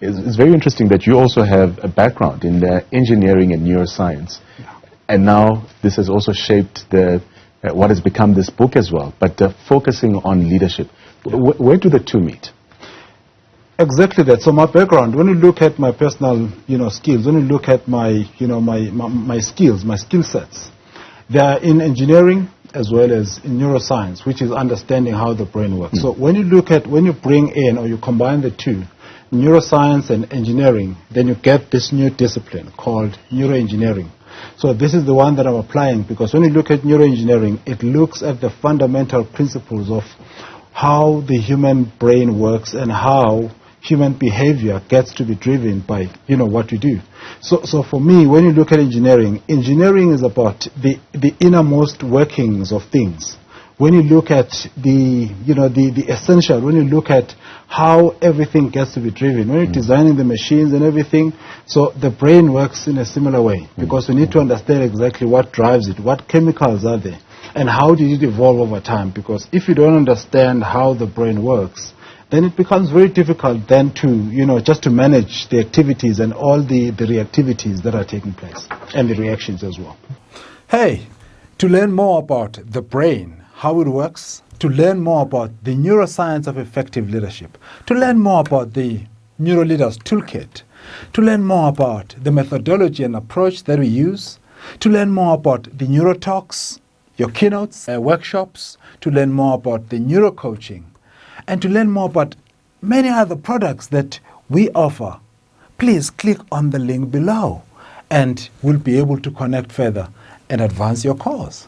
It's very interesting that you also have a background in engineering and neuroscience. Yeah. And now this has also shaped what has become this book as well, but focusing on leadership. Yeah. Where do the two meet? Exactly that. So my background, when you look at my personal, skills, when you look at my, my skills, my skill sets, they are in engineering as well as in neuroscience, which is understanding how the brain works. So when you bring in or you combine the two, neuroscience and engineering, then you get this new discipline called neuroengineering. So this is the one that I'm applying, because when you look at neuroengineering, it looks at the fundamental principles of how the human brain works and how human behavior gets to be driven by, what we do. So for me, when you look at engineering is about the innermost workings of things. When you look at the essential, when you look at how everything gets to be driven, when you're designing the machines and everything, so the brain works in a similar way, because we need to understand exactly what drives it, what chemicals are there, and how did it evolve over time. Because if you don't understand how the brain works, then it becomes very difficult then to, just to manage the activities and all the reactivities that are taking place, and the reactions as well. Hey, to learn more about the brain, how it works, to learn more about the neuroscience of effective leadership, to learn more about the NeuroLeaders Toolkit, to learn more about the methodology and approach that we use, to learn more about the neurotalks, your keynotes, workshops, to learn more about the neurocoaching, and to learn more about many other products that we offer, please click on the link below and we'll be able to connect further and advance your cause.